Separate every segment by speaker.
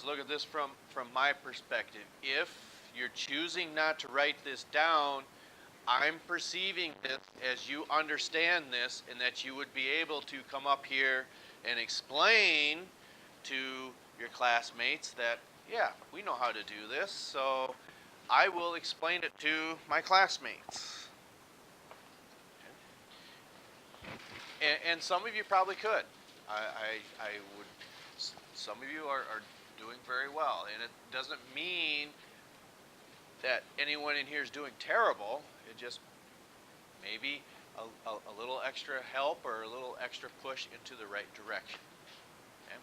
Speaker 1: let's look at this from my perspective. If you're choosing not to write this down, I'm perceiving this as you understand this and that you would be able to come up here and explain to your classmates that, yeah, we know how to do this, so I will explain it to my classmates. And some of you probably could. I would, some of you are doing very well, and it doesn't mean that anyone in here is doing terrible. It just maybe a little extra help or a little extra push into the right direction. Okay?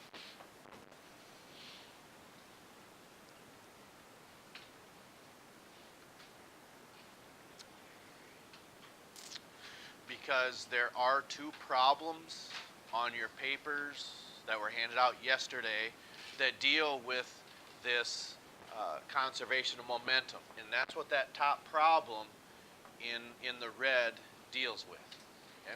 Speaker 1: Because there are two problems on your papers that were handed out yesterday that deal with this conservation of momentum, and that's what that top problem in the red deals with. Okay?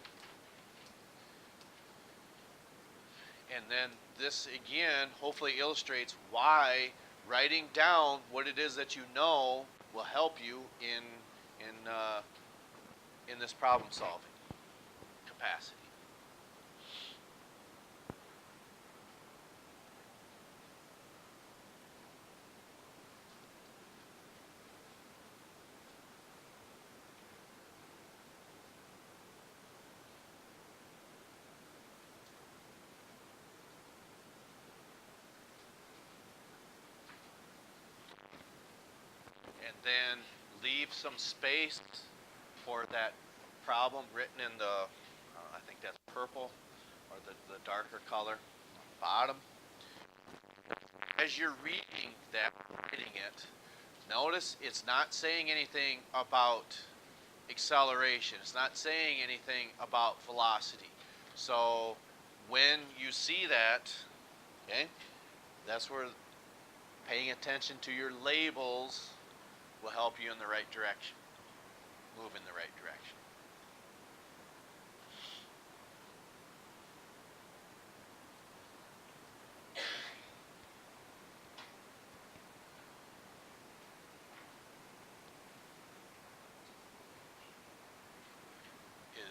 Speaker 1: And then this again hopefully illustrates why writing down what it is that you know will help you in this problem solving capacity. And then leave some space for that problem written in the, I think that's purple, or the darker color on the bottom. As you're reading that, writing it, notice it's not saying anything about acceleration. It's not saying anything about velocity. So when you see that, okay, that's where paying attention to your labels will help you in the right direction, move in the right direction.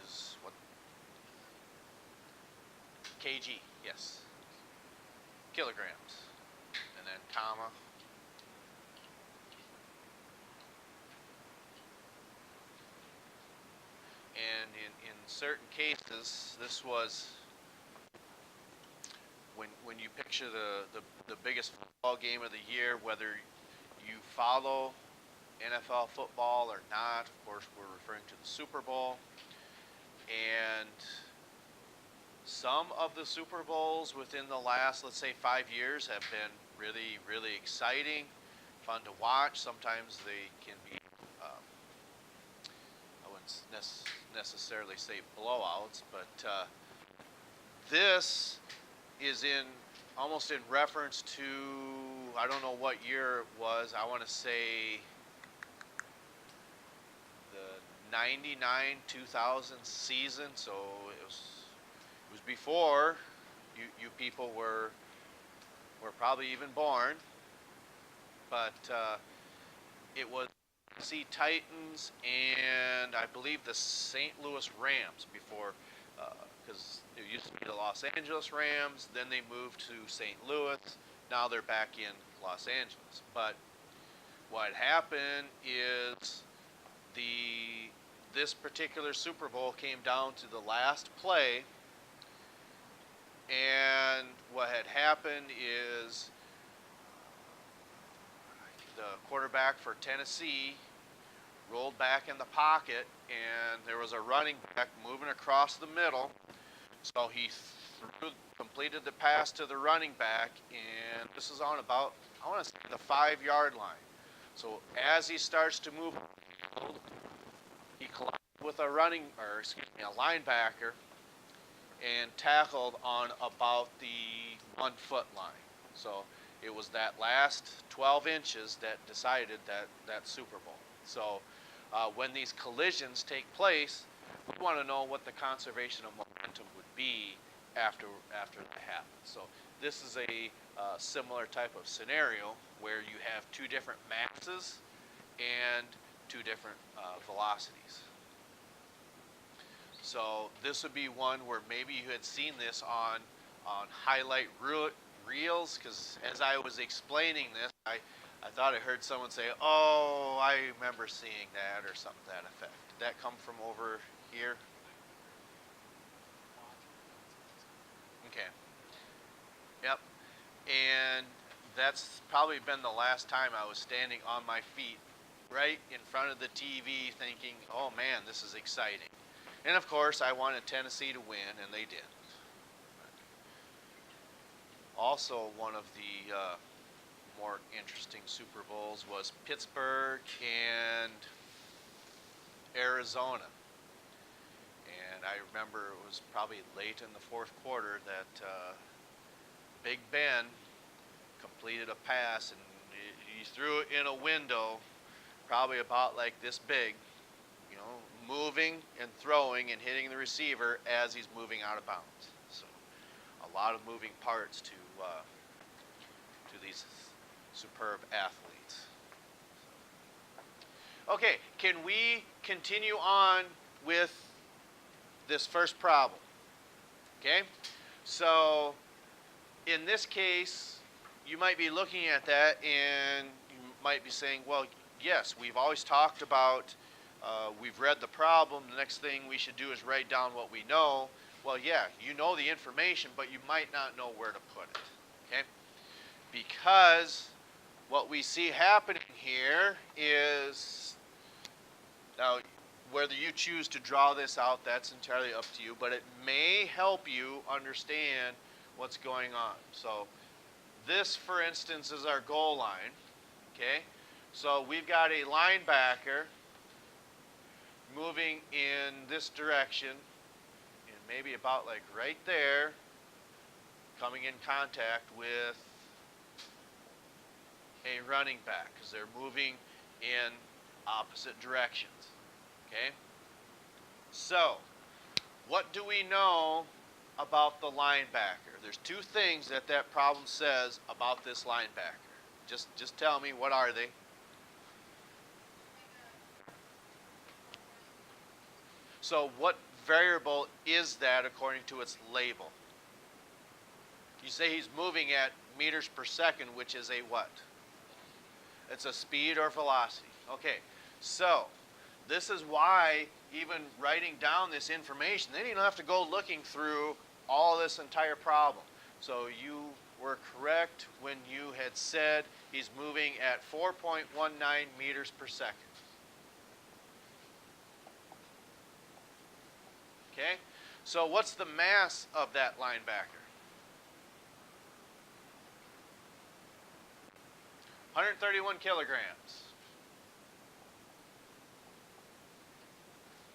Speaker 1: Is what? kg, yes. Kilograms. And then comma. And in certain cases, this was when you picture the biggest football game of the year, whether you follow NFL football or not, of course we're referring to the Super Bowl. And some of the Super Bowls within the last, let's say, 5 years have been really, really exciting, fun to watch. Sometimes they can be, I wouldn't necessarily say blowouts, but this is almost in reference to, I don't know what year it was. I want to say the 99-2000 season, so it was before you people were probably even born, but it was the Titans and I believe the St. Louis Rams before, because it used to be the Los Angeles Rams, then they moved to St. Louis, now they're back in Los Angeles. But what happened is this particular Super Bowl came down to the last play, and what had happened is the quarterback for Tennessee rolled back in the pocket, and there was a running back moving across the middle. So he completed the pass to the running back, and this is on about, I want to say, the 5-yard line. So as he starts to move, he collided with a linebacker, and tackled on about the 1-foot line. So it was that last 12 inches that decided that Super Bowl. So when these collisions take place, we want to know what the conservation of momentum would be after that happens. So this is a similar type of scenario where you have two different masses and two different velocities. So this would be one where maybe you had seen this on highlight reels, because as I was explaining this, I thought I heard someone say, "Oh, I remember seeing that," or something to that effect. Did that come from over here? Okay. Yep. And that's probably been the last time I was standing on my feet right in front of the TV thinking, "Oh man, this is exciting." And of course, I wanted Tennessee to win, and they did. Also, one of the more interesting Super Bowls was Pittsburgh and Arizona. And I remember it was probably late in the fourth quarter that Big Ben completed a pass, and he threw it in a window probably about like this big, you know, moving and throwing and hitting the receiver as he's moving out of bounds. So a lot of moving parts to these superb athletes. Okay, can we continue on with this first problem? Okay, so in this case, you might be looking at that and you might be saying, well, yes, we've always talked about, we've read the problem, the next thing we should do is write down what we know. Well, yeah, you know the information, but you might not know where to put it, okay? Because what we see happening here is, now, whether you choose to draw this out, that's entirely up to you, but it may help you understand what's going on. So this, for instance, is our goal line, okay? So we've got a linebacker moving in this direction, and maybe about like right there, coming in contact with a running back, because they're moving in opposite directions, okay? So, what do we know about the linebacker? There's two things that problem says about this linebacker. Just tell me, what are they? So what variable is that according to its label? You say he's moving at meters per second, which is a what? It's a speed or velocity. Okay, so this is why even writing down this information, then you don't have to go looking through all this entire problem. So you were correct when you had said he's moving at 4.19 meters per second. Okay, so what's the mass of that linebacker? 131 kilograms.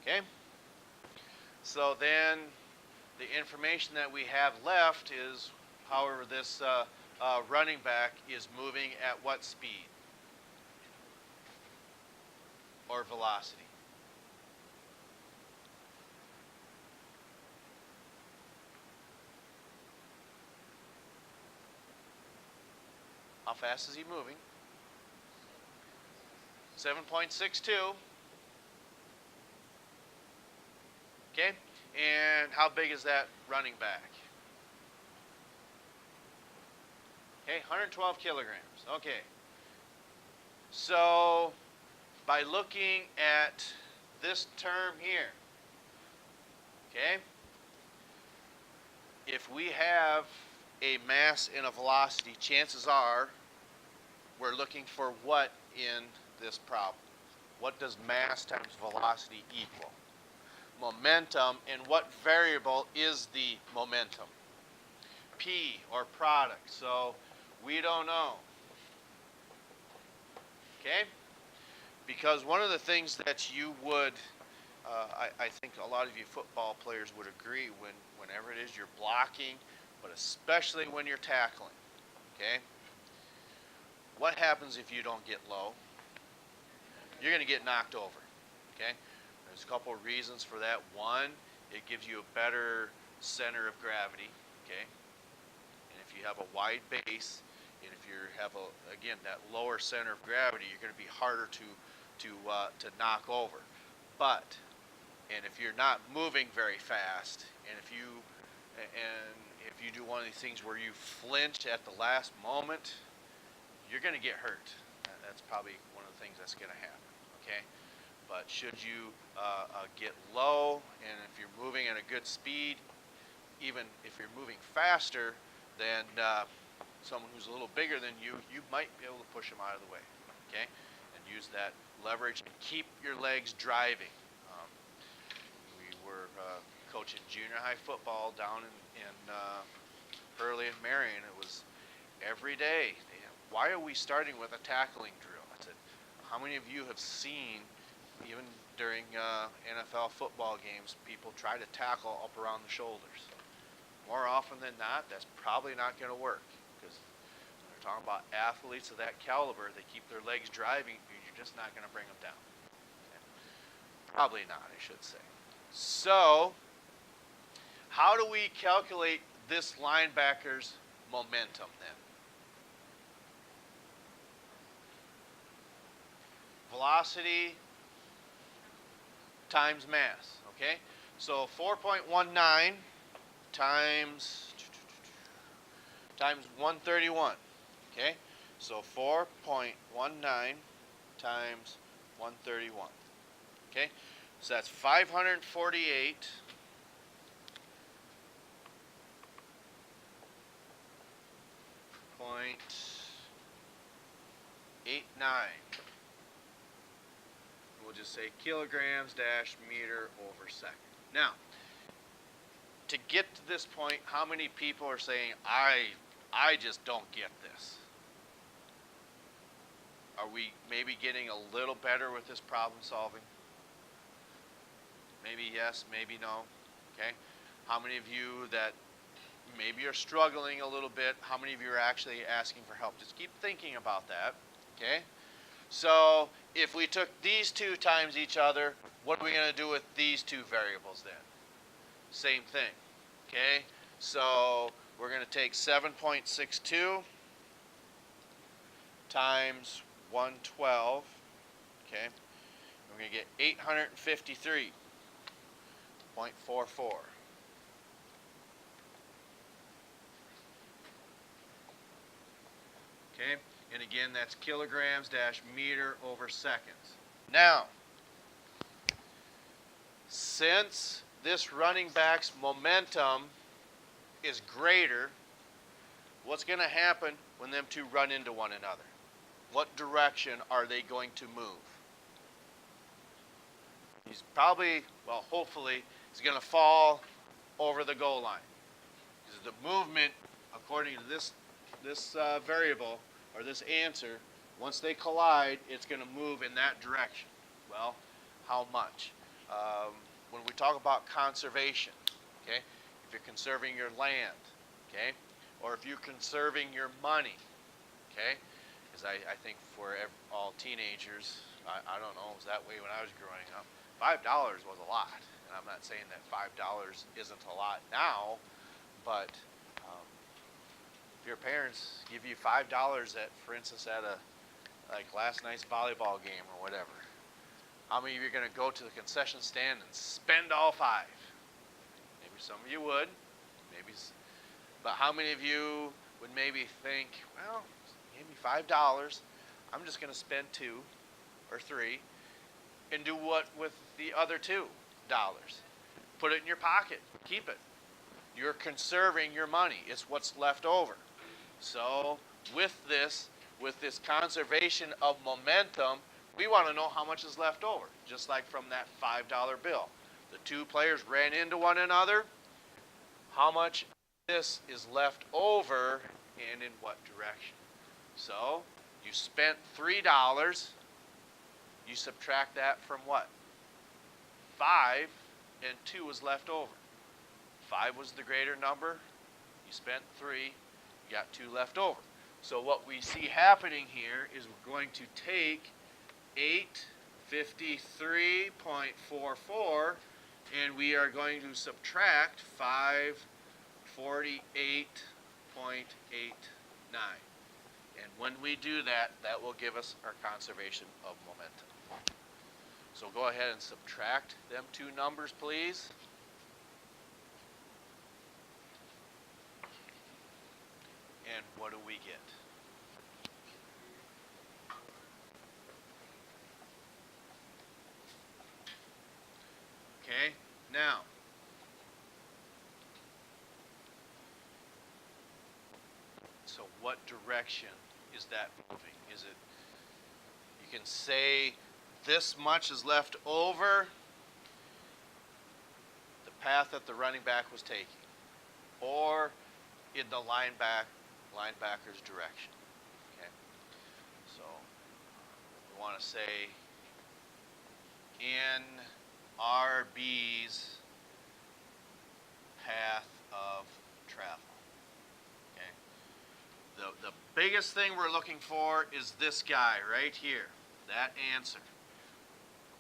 Speaker 1: Okay, so then the information that we have left is, however, this running back is moving at what speed or velocity? How fast is he moving? 7.62. Okay, and how big is that running back? Okay, 112 kilograms. Okay, so by looking at this term here, okay, if we have a mass and a velocity, chances are we're looking for what in this problem? What does mass times velocity equal? Momentum, and what variable is the momentum? P, or product. So we don't know. Okay? Because one of the things that you would, I think a lot of you football players would agree, whenever it is you're blocking, but especially when you're tackling, okay? What happens if you don't get low? You're going to get knocked over, okay? There's a couple of reasons for that. One, it gives you a better center of gravity, okay? And if you have a wide base, and if you have again that lower center of gravity, you're going to be harder to knock over. But and if you're not moving very fast, and if you do one of these things where you flinch at the last moment, you're going to get hurt. That's probably one of the things that's going to happen. Okay, but should you get low, and if you're moving at a good speed, even if you're moving faster than someone who's a little bigger than you, you might be able to push them out of the way. Okay, and use that leverage and keep your legs driving. We were coaching junior high football down in Hurley and Marion. It was every day. Why are we starting with a tackling drill? I said, how many of you have seen, even during NFL football games, people try to tackle up around the shoulders? More often than not, that's probably not going to work, because when they're talking about athletes of that caliber, they keep their legs driving, you're just not going to bring them down. Okay? Probably not, I should say. So, how do we calculate this linebacker's momentum then? Velocity times mass, okay? So 4.19 times 131, okay? So 4.19 times 131, okay? So that's 548.89. We'll just say kilograms dash meter over second. Now, to get to this point, how many people are saying, I just don't get this? Are we maybe getting a little better with this problem solving? Maybe yes, maybe no. Okay. How many of you that maybe are struggling a little bit, how many of you are actually asking for help? Just keep thinking about that. Okay. So if we took these two times each other, what are we going to do with these two variables then? Same thing. Okay. So we're going to take 7.62 times 112. Okay. We're going to get 853.44. Okay, and again, that's kilograms dash meter over seconds. Now, since this running back's momentum is greater, what's going to happen when them two run into one another? What direction are they going to move? He's probably, well, hopefully, he's going to fall over the goal line. Because the movement, according to this variable, or this answer, once they collide, it's going to move in that direction. Well, how much? When we talk about conservation, okay, if you're conserving your land, okay, or if you're conserving your money, okay, because I think for all teenagers, I don't know, it was that way when I was growing up, $5 was a lot. And I'm not saying that $5 isn't a lot now, but if your parents give you $5 at, for instance, at like last night's volleyball game or whatever, how many of you are going to go to the concession stand and spend all $5? Maybe some of you would, but how many of you would maybe think, well, give me $5, I'm just going to spend $2 or $3, and do what with the other $2? Put it in your pocket, keep it. You're conserving your money. It's what's left over. So with this conservation of momentum, we want to know how much is left over, just like from that $5 bill. The two players ran into one another. How much of this is left over and in what direction? So you spent $3. You subtract that from what? 5, and 2 was left over. 5 was the greater number. You spent 3. You got 2 left over. So what we see happening here is we're going to take 853.44 and we are going to subtract 548.89. And when we do that, that will give us our conservation of momentum. So go ahead and subtract them two numbers, please. And what do we get? Okay, now, so what direction is that moving? Is it, you can say this much is left over the path that the running back was taking, or in the linebacker's direction. Okay, so we want to say in RB's path of travel. Okay, the biggest thing we're looking for is this guy right here, that answer.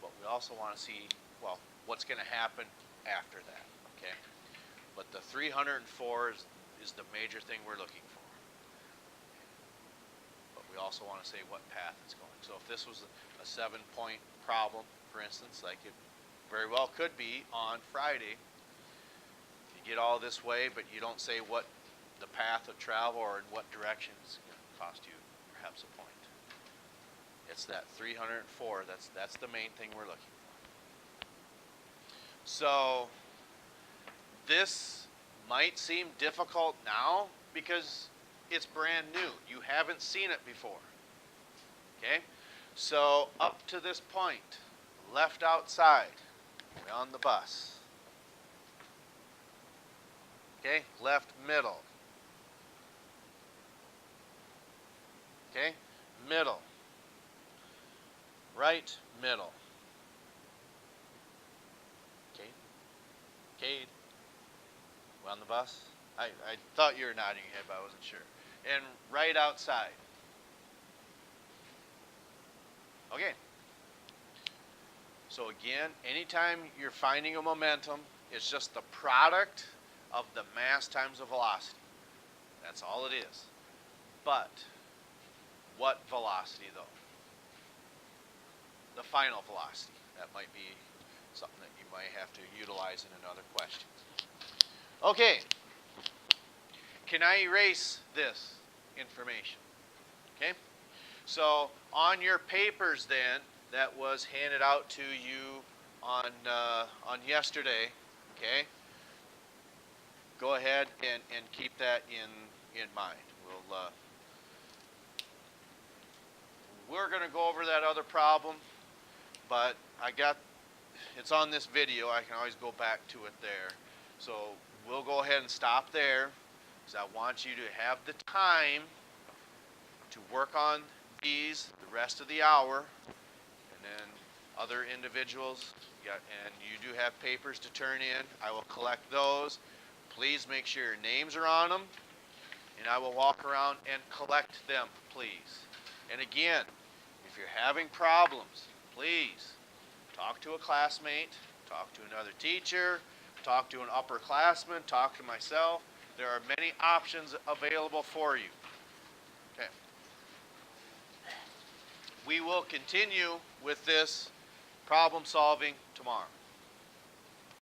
Speaker 1: But we also want to see, well, what's going to happen after that. Okay, but the 304 is the major thing we're looking for. But we also want to say what path it's going. So if this was a 7-point problem, for instance, like it very well could be on Friday, you get all this way, but you don't say what the path of travel or in what direction it's going to cost you perhaps a point. It's that 304. That's the main thing we're looking for. So this might seem difficult now because it's brand new. You haven't seen it before. Okay? So up to this point, left outside, on the bus. Okay? Left middle. Okay? Middle. Right middle. Okay? Cade. On the bus? I thought you were nodding your head, but I wasn't sure. And right outside. Okay. So again, anytime you're finding a momentum, it's just the product of the mass times the velocity. That's all it is. But what velocity though? The final velocity. That might be something that you might have to utilize in another question. Okay, can I erase this information? Okay, so on your papers then, that was handed out to you on yesterday, okay, go ahead and keep that in mind. We're going to go over that other problem, but it's on this video. I can always go back to it there. So we'll go ahead and stop there because I want you to have the time to work on these the rest of the hour. And then other individuals, and you do have papers to turn in. I will collect those. Please make sure your names are on them. And I will walk around and collect them, please. And again, if you're having problems, please talk to a classmate, talk to another teacher, talk to an upperclassman, talk to myself. There are many options available for you. Okay. We will continue with this problem solving tomorrow.